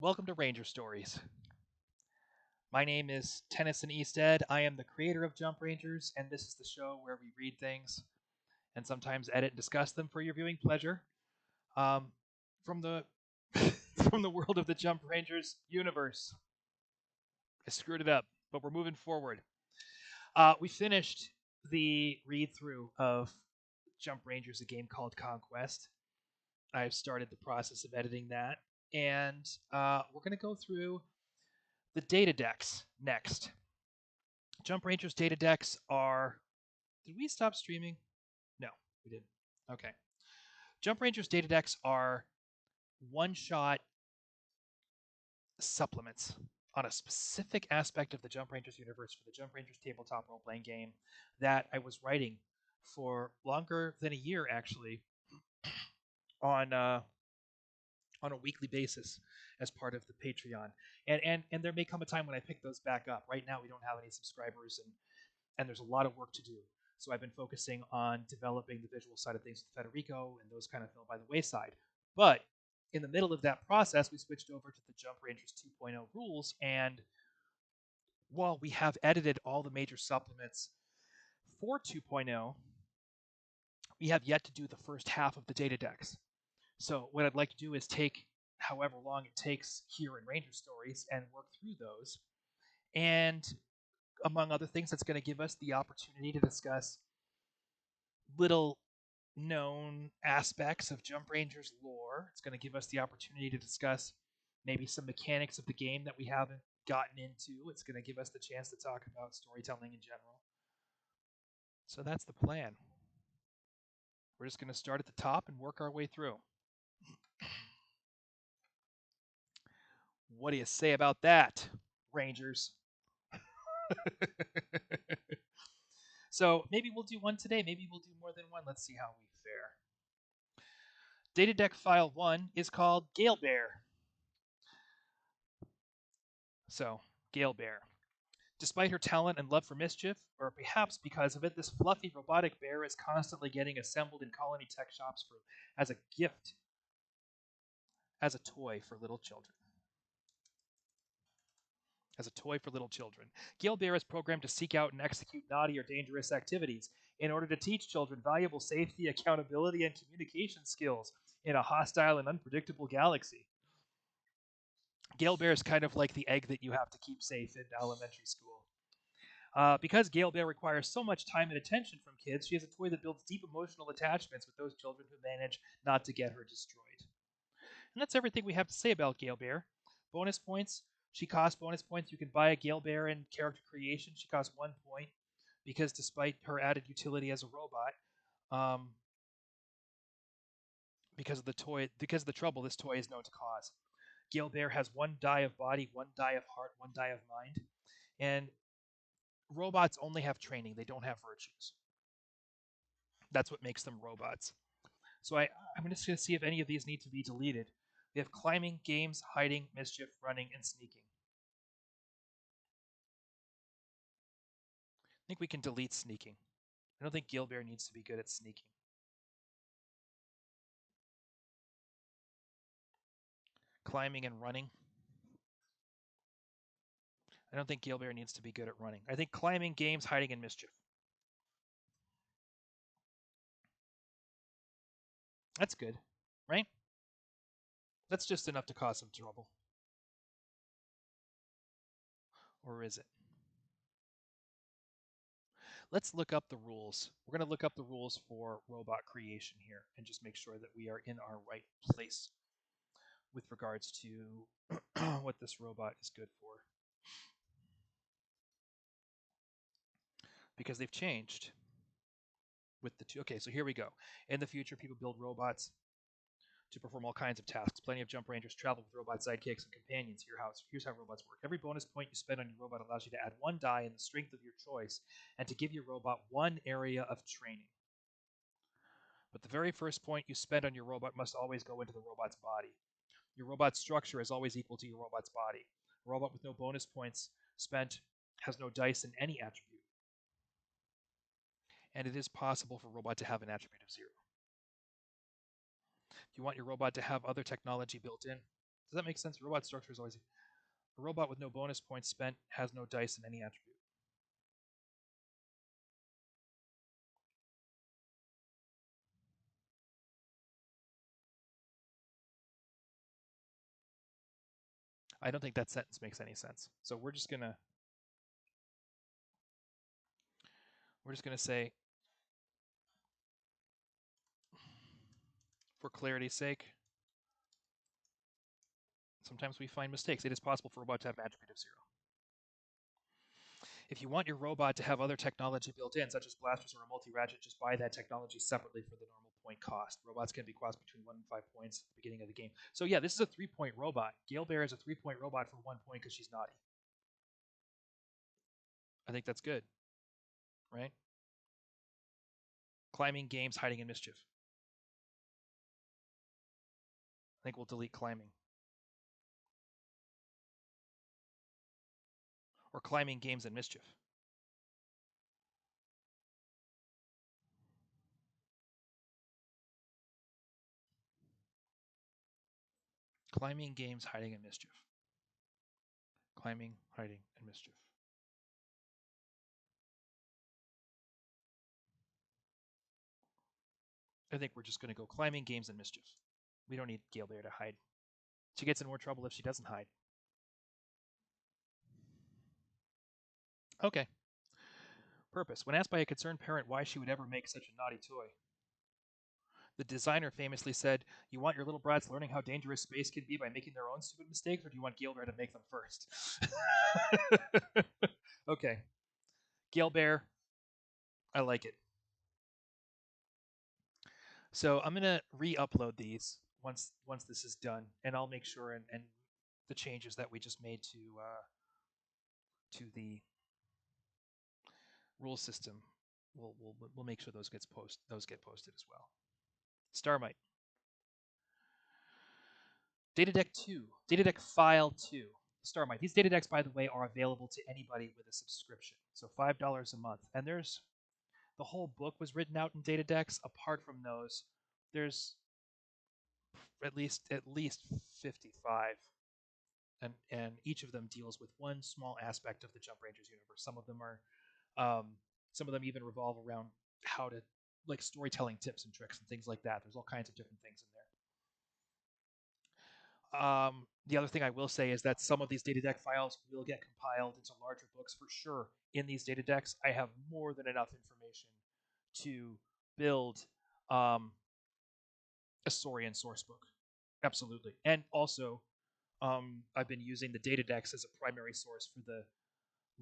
Welcome to Ranger Stories. My name is Tennyson Easted. I am the creator of Jump Rangers, and this is the show where we read things and sometimes edit and discuss them for your viewing pleasure. Um, from the from the world of the Jump Rangers universe. I screwed it up, but we're moving forward. We finished the read through of Jump Rangers, a game called Conquest. I've started the process of editing that, and we're going to go through the data decks next. Jump Rangers data decks are. Did we stop streaming? No, we didn't. Okay. Jump Rangers data decks are one shot supplements on a specific aspect of the Jump Rangers universe for the Jump Rangers tabletop role playing game that I was writing for longer than a year, actually, on on a weekly basis as part of the Patreon. And there may come a time when I pick those back up. Right now, we don't have any subscribers, and there's a lot of work to do. So I've been focusing on developing the visual side of things with Federico, and those kind of fell by the wayside. But in the middle of that process, we switched over to the Jump Rangers 2.0 rules, and while we have edited all the major supplements for 2.0, we have yet to do the first half of the data decks. So what I'd like to do is take however long it takes here in Ranger Stories and work through those. And among other things, that's going to give us the opportunity to discuss little known aspects of Jump Rangers lore. It's going to give us the opportunity to discuss maybe some mechanics of the game that we haven't gotten into. It's going to give us the chance to talk about storytelling in general. So that's the plan. We're just going to start at the top and work our way through. What do you say about that, Rangers? So maybe we'll do one today. Maybe we'll do more than one. Let's see how we fare. Data deck file 1 is called Gale Bear. So, Gale Bear. Despite her talent and love for mischief, or perhaps because of it, this fluffy robotic bear is constantly getting assembled in colony tech shops as a gift, as a toy for little children. As a toy for little children. Gale Bear is programmed to seek out and execute naughty or dangerous activities in order to teach children valuable safety, accountability, and communication skills in a hostile and unpredictable galaxy. Gale Bear is kind of like the egg that you have to keep safe in elementary school. Because Gale Bear requires so much time and attention from kids, she has a toy that builds deep emotional attachments with those children who manage not to get her destroyed. And that's everything we have to say about Gale Bear. Bonus points. She costs bonus points. You can buy a Gale Bear in character creation. She costs 1 point because despite her added utility as a robot, um, because of the trouble this toy is known to cause. Gale Bear has 1 die of body, 1 die of heart, 1 die of mind, and robots only have training. They don't have virtues. That's what makes them robots. So I'm just going to see if any of these need to be deleted. We have climbing, games, hiding, mischief, running, and sneaking. I think we can delete sneaking. I don't think Gilbear needs to be good at sneaking. Climbing and running. I don't think Gilbear needs to be good at running. I think climbing, games, hiding, and mischief. That's good, right? That's just enough to cause some trouble. Or is it? Let's look up the rules. We're going to look up the rules for robot creation here and just make sure that we are in our right place with regards to what this robot is good for. Because they've changed with the two. Okay, so here we go. In the future, people build robots to perform all kinds of tasks. Plenty of Jump Rangers travel with robot sidekicks and companions. Here's how robots work. Every bonus point you spend on your robot allows you to add 1 die in the strength of your choice and to give your robot 1 area of training. But the very first point you spend on your robot must always go into the robot's body. Your robot's structure is always equal to your robot's body. A robot with no bonus points spent has no dice in any attribute. And it is possible for a robot to have an attribute of 0. If you want your robot to have other technology built in, Does that make sense? Robot structure is always a robot with no bonus points spent has no dice in any attribute. I don't think that sentence makes any sense. So we're just gonna say, for clarity's sake, sometimes we find mistakes. It is possible for a robot to have an attribute of 0. If you want your robot to have other technology built in, such as blasters or a multi-ratchet, just buy that technology separately for the normal point cost. Robots can be cost between 1 and 5 points at the beginning of the game. So yeah, this is a 3-point robot. Gale Bear is a 3-point robot for 1 point because she's naughty. I think that's good, right? Climbing, games, hiding, and mischief. I think we'll delete climbing. Or climbing, games, and mischief. Climbing, games, hiding, and mischief. Climbing, hiding, and mischief. I think we're just going to go climbing, games, and mischief. We don't need Gale Bear to hide. She gets in more trouble if she doesn't hide. Okay. Purpose. When asked by a concerned parent why she would ever make such a naughty toy, the designer famously said, "You want your little brats learning how dangerous space can be by making their own stupid mistakes, or do you want Gale Bear to make them first?" Okay. Gale Bear, I like it. So I'm gonna re-upload these once this is done, and I'll make sure and the changes that we just made to the rule system, we'll make sure those get posted as well. Starmite. Datadeck 2, Datadeck File 2, Starmite. These data decks, by the way, are available to anybody with a subscription, so $5 a month. And there's the whole book was written out in data decks. Apart from those, there's at least 55, and each of them deals with one small aspect of the Jump Rangers universe. Some of them even revolve around how to, like, storytelling tips and tricks and things like that. There's all kinds of different things in there. The other thing I will say is that some of these data deck files will get compiled into larger books for sure. In these data decks, I have more than enough information to build a Saurian source book. Absolutely. And also, I've been using the data decks as a primary source for the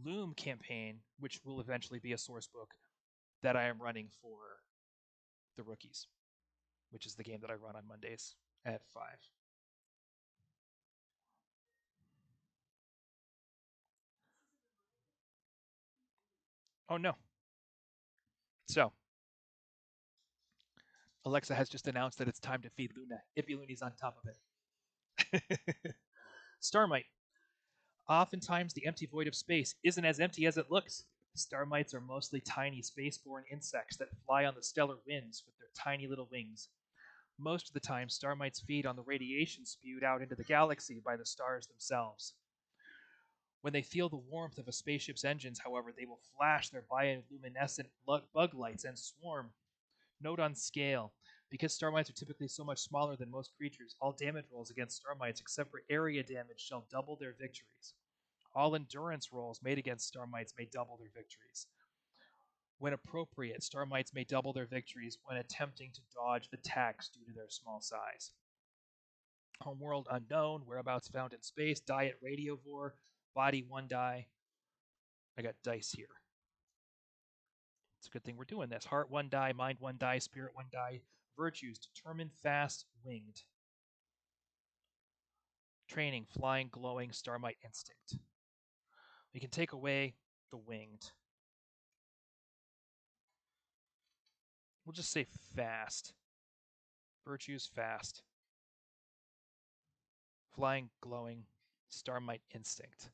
Loom campaign, which will eventually be a source book that I am running for the Rookies, which is the game that I run on Mondays at 5. Oh no. So, Alexa has just announced that it's time to feed Luna. Ippy on top of it. Starmite. Oftentimes, the empty void of space isn't as empty as it looks. Starmites are mostly tiny spaceborne insects that fly on the stellar winds with their tiny little wings. Most of the time, starmites feed on the radiation spewed out into the galaxy by the stars themselves. When they feel the warmth of a spaceship's engines, however, they will flash their bioluminescent bug lights and swarm. Note on scale. Because starmites are typically so much smaller than most creatures, all damage rolls against starmites except for area damage shall double their victories. All endurance rolls made against starmites may double their victories. When appropriate, starmites may double their victories when attempting to dodge attacks due to their small size. Homeworld unknown, whereabouts found in space, diet radiovore, body 1 die. I got dice here. It's a good thing we're doing this. Heart 1 die, mind 1 die, spirit 1 die. Virtues, determined, fast, winged. Training, flying, glowing, starmite instinct. We can take away the winged. We'll just say fast. Virtues, fast. Flying, glowing, starmite instinct.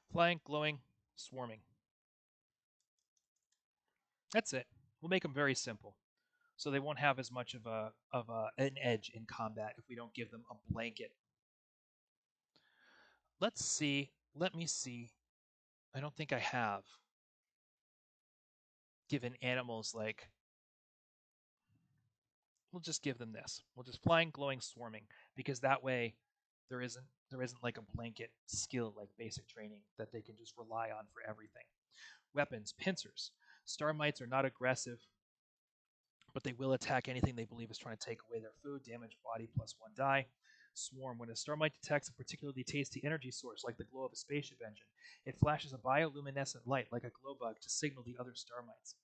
Flying, glowing, Swarming. That's it. We'll make them very simple, so they won't have as much of an edge in combat if we don't give them a blanket. Let's see. Let me see. I don't think I have given animals like. We'll just give them this. We'll just flying, glowing, swarming, because that way there isn't like a blanket skill like basic training that they can just rely on for everything. Weapons, pincers. Star mites are not aggressive, but they will attack anything they believe is trying to take away their food. Damage body plus 1 die. Swarm. When a star mite detects a particularly tasty energy source, like the glow of a spaceship engine, it flashes a bioluminescent light like a glow bug to signal the other star mites.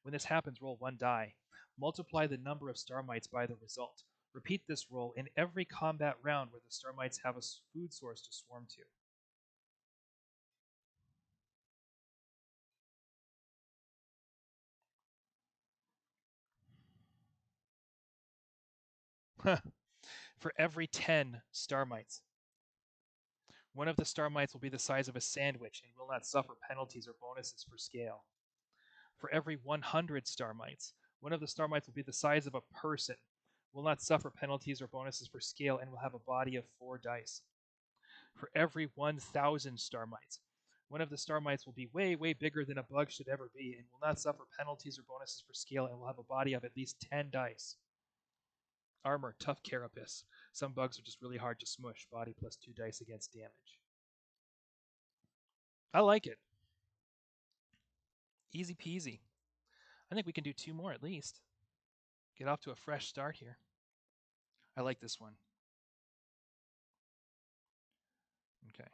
When this happens, roll 1 die. Multiply the number of star mites by the result. Repeat this roll in every combat round where the star mites have a food source to swarm to. For every 10 star mites, one of the star mites will be the size of a sandwich and will not suffer penalties or bonuses for scale. For every 100 star mites, one of the star mites will be the size of a person, will not suffer penalties or bonuses for scale, and will have a body of 4 dice. For every 1,000 star mites, one of the star mites will be way, way bigger than a bug should ever be, and will not suffer penalties or bonuses for scale, and will have a body of at least 10 dice. Armor, tough carapace. Some bugs are just really hard to smush. Body plus 2 dice against damage. I like it. Easy peasy. I think we can do 2 more at least. Get off to a fresh start here. I like this one. Okay.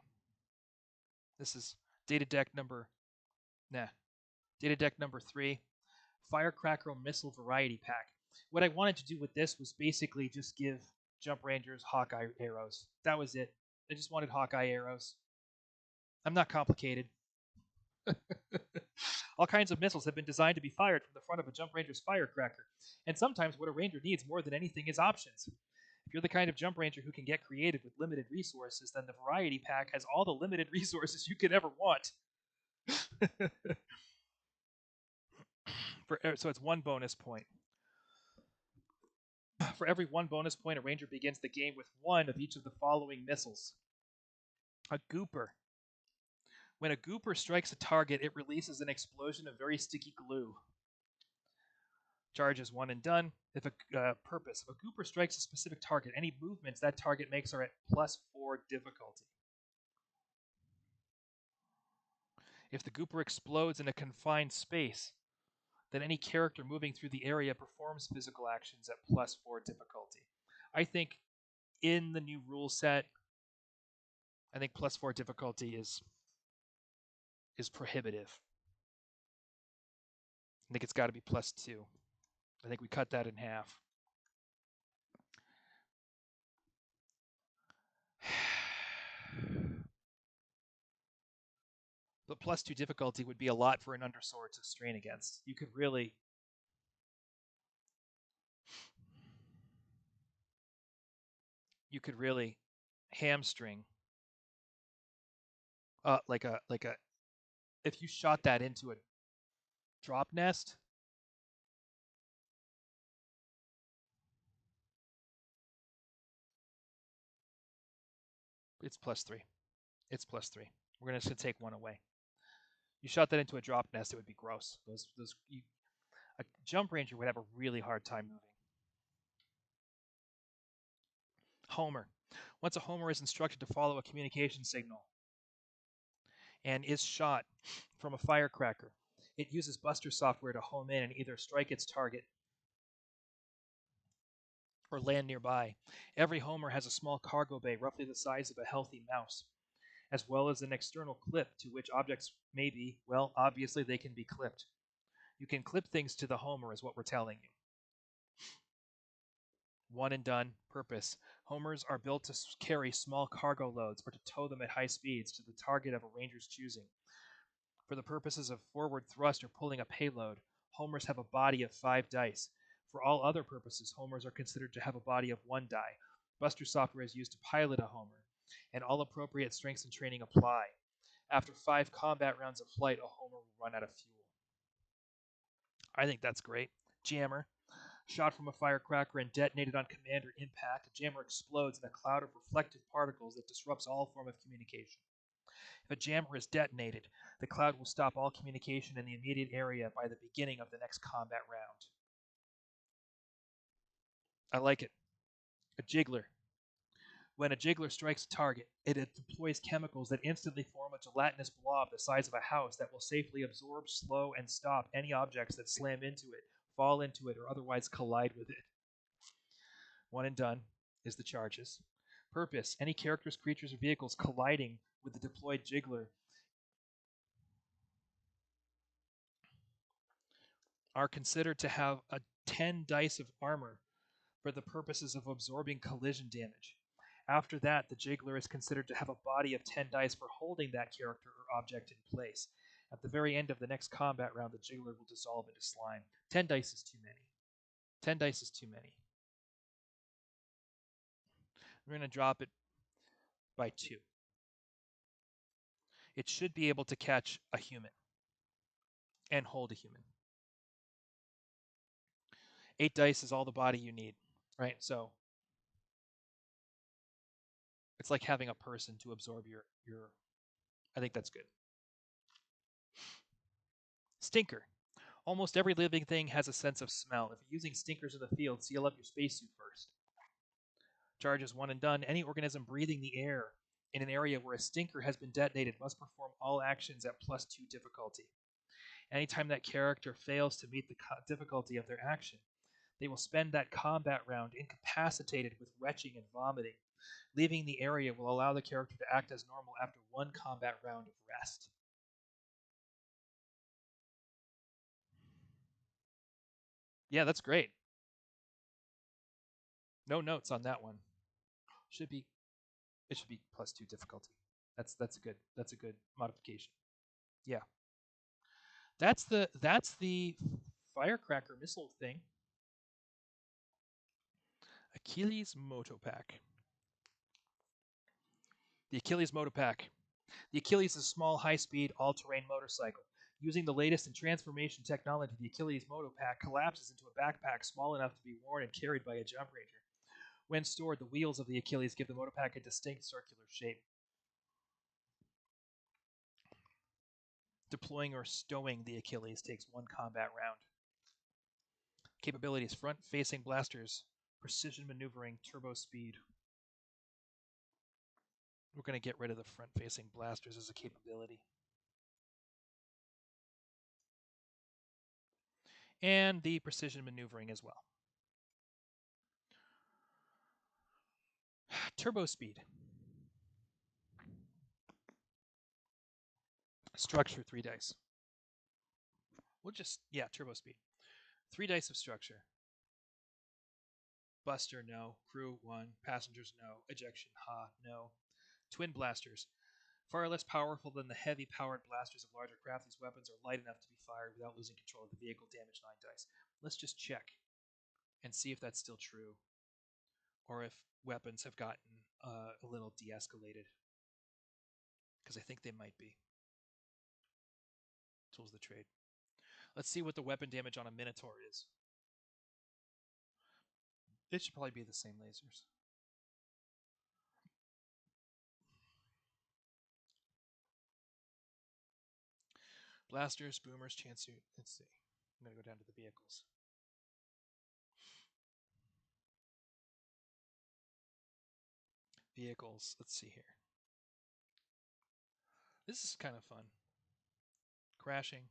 This is Datadeck number. Datadeck number 3. Firecracker Missile Variety Pack. What I wanted to do with this was basically just give Jump Rangers Hawkeye arrows. That was it. I just wanted Hawkeye arrows. I'm not complicated. All kinds of missiles have been designed to be fired from the front of a Jump Ranger's firecracker, and sometimes what a Ranger needs more than anything is options. If you're the kind of Jump Ranger who can get creative with limited resources, then the Variety Pack has all the limited resources you could ever want. So it's 1 bonus point. For every 1 bonus point, a Ranger begins the game with 1 of each of the following missiles. A Gooper. When a Gooper strikes a target, it releases an explosion of very sticky glue. Charge is 1 and done. If a purpose. If a Gooper strikes a specific target, any movements that target makes are at +4 difficulty. If the Gooper explodes in a confined space, then any character moving through the area performs physical actions at +4 difficulty. I think in the new rule set, I think +4 difficulty is prohibitive. I think it's got to be +2. I think we cut that in half. But +2 difficulty would be a lot for an undersword to strain against. You could really hamstring like a if you shot that into a drop nest. It's +3. It's +3. We're gonna just take 1 away. You shot that into a drop nest, it would be gross. A Jump Ranger would have a really hard time moving. Homer. Once a Homer is instructed to follow a communication signal and is shot from a firecracker, it uses Buster software to home in and either strike its target or land nearby. Every Homer has a small cargo bay roughly the size of a healthy mouse, as well as an external clip to which objects may be, well, obviously they can be clipped. You can clip things to the Homer, is what we're telling you. 1 and done. Purpose. Homers are built to carry small cargo loads or to tow them at high speeds to the target of a ranger's choosing. For the purposes of forward thrust or pulling a payload, homers have a body of 5 dice. For all other purposes, homers are considered to have a body of 1 die. Buster software is used to pilot a homer, and all appropriate strengths and training apply. After 5 combat rounds of flight, a Homer will run out of fuel. I think that's great. Jammer. Shot from a firecracker and detonated on command or impact, a jammer explodes in a cloud of reflective particles that disrupts all form of communication. If a jammer is detonated, the cloud will stop all communication in the immediate area by the beginning of the next combat round. I like it. A jiggler. When a jiggler strikes a target, it deploys chemicals that instantly form a gelatinous blob the size of a house that will safely absorb, slow, and stop any objects that slam into it, fall into it, or otherwise collide with it. One and done is the charges. Purpose: any characters, creatures, or vehicles colliding with the deployed jiggler are considered to have a 10 dice of armor for the purposes of absorbing collision damage. After that, the jiggler is considered to have a body of 10 dice for holding that character or object in place. At the very end of the next combat round, the jiggler will dissolve into slime. 10 dice is too many. 10 dice is too many. We're going to drop it by 2. It should be able to catch a human and hold a human. 8 dice is all the body you need, right? So it's like having a person to absorb your I think that's good. Stinker. Almost every living thing has a sense of smell. If you're using stinkers in the field, seal up your spacesuit first. Charges 1 and done. Any organism breathing the air in an area where a stinker has been detonated must perform all actions at +2 difficulty. Anytime that character fails to meet the difficulty of their action, they will spend that combat round incapacitated with retching and vomiting. Leaving the area will allow the character to act as normal after 1 combat round of rest. Yeah, that's great. No notes on that one. Should be it should be +2 difficulty. That's a good modification. Yeah. That's the firecracker missile thing. Achilles Motopack. The Achilles Motopack. The Achilles is a small, high-speed, all-terrain motorcycle. Using the latest in transformation technology, the Achilles Motopack collapses into a backpack small enough to be worn and carried by a jump ranger. When stored, the wheels of the Achilles give the motopack a distinct circular shape. Deploying or stowing the Achilles takes 1 combat round. Capabilities: front-facing blasters, precision maneuvering, turbo speed. We're going to get rid of the front-facing blasters as a capability. And the precision maneuvering as well. Turbo speed. Structure, 3 dice. Turbo speed. 3 dice of structure. Buster, no. Crew, 1. Passengers, no. Ejection, no. Twin blasters. Far less powerful than the heavy powered blasters of larger craft, these weapons are light enough to be fired without losing control of the vehicle. Damage 9 dice. Let's just check and see if that's still true, or if weapons have gotten a little de-escalated, because I think they might be. Tools of the trade. Let's see what the weapon damage on a Minotaur is. It should probably be the same lasers. Blasters, boomers, chance suit. Let's see. I'm going to go down to the vehicles. Vehicles. Let's see here. This is kind of fun. Crashing.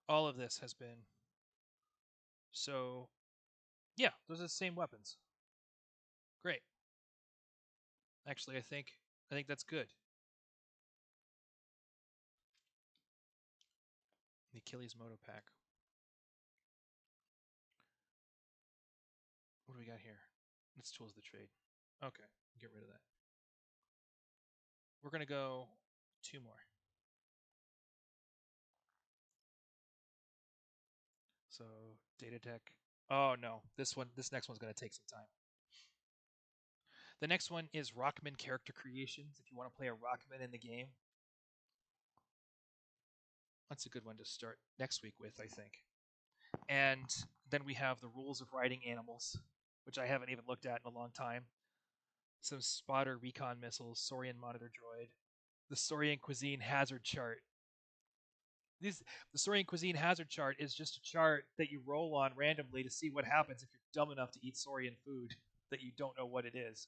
All of this has been. So, yeah, those are the same weapons. Great. Actually, I think that's good. The Achilles Motopack. What do we got here? It's tools of the trade. Okay, get rid of that. We're gonna go 2 more. So Datadeck. Oh no, this next one's gonna take some time. The next one is Rockman character creations. If you want to play a Rockman in the game, that's a good one to start next week with, I think. And then we have the rules of riding animals, which I haven't even looked at in a long time. Some spotter recon missiles, Saurian monitor droid, the Saurian cuisine hazard chart. The Saurian cuisine hazard chart is just a chart that you roll on randomly to see what happens if you're dumb enough to eat Saurian food that you don't know what it is.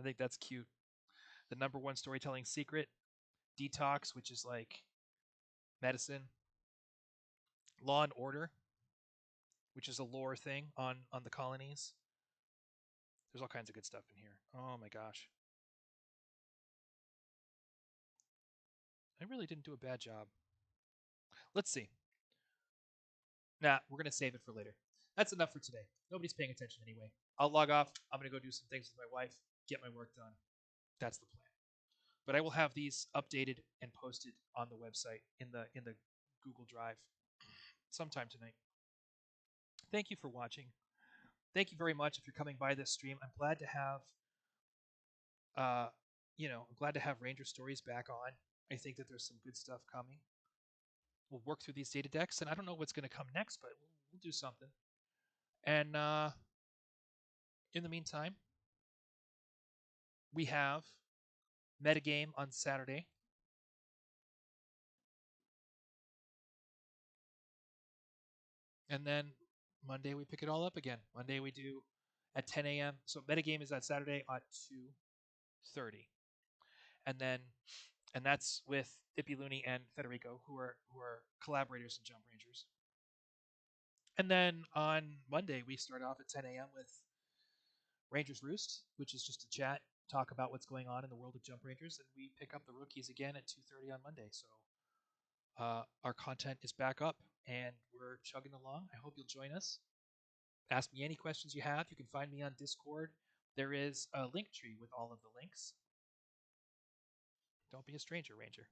I think that's cute. The number one storytelling secret, detox, which is like medicine, law and order, which is a lore thing on the colonies. There's all kinds of good stuff in here. Oh my gosh. I really didn't do a bad job. Let's see. Nah, we're going to save it for later. That's enough for today. Nobody's paying attention anyway. I'll log off. I'm going to go do some things with my wife, get my work done. That's the plan. But I will have these updated and posted on the website in the Google Drive sometime tonight. Thank you for watching. Thank you very much if you're coming by this stream. I'm glad to have uh I'm glad to have Ranger Stories back on. I think that there's some good stuff coming. We'll work through these data decks, and I don't know what's going to come next, but we'll do something. And in the meantime, we have metagame on Saturday. And then Monday we pick it all up again. Monday we do at 10 a.m. So metagame is that Saturday at 2:30, and then that's with Ippy Looney and Federico, who are collaborators in Jump Rangers. And then on Monday we start off at 10 a.m. with Rangers Roost, which is just a chat, talk about what's going on in the world of Jump Rangers, and we pick up the rookies again at 2:30 on Monday. So our content is back up, and we're chugging along. I hope you'll join us. Ask me any questions you have. You can find me on Discord. There is a link tree with all of the links. Don't be a stranger, Ranger.